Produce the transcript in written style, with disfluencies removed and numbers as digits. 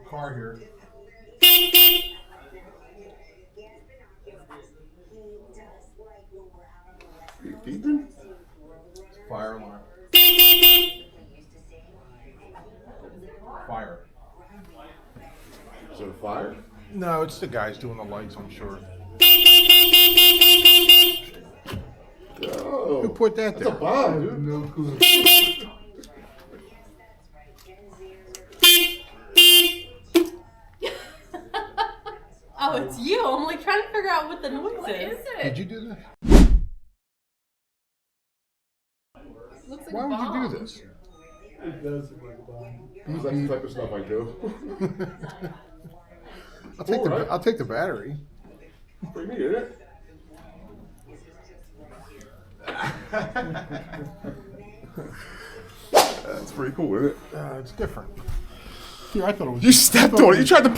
car here. You beeping? Fire alarm. Fire. Is it a fire? No, it's the guys doing the lights, I'm sure. Oh, Who put that that's there? a bomb, dude. No clue. Oh, it's you. I'm like trying to figure out what the noise What is. is it? Did you do this? Looks like Why a would bomb. you do this? It does look like a bomb. That's the type of stuff I do. I'll take the battery. Pretty neat, isn't it? That's pretty cool, isn't it? It's different. Here, I thought it was. You stepped on it. You tried to.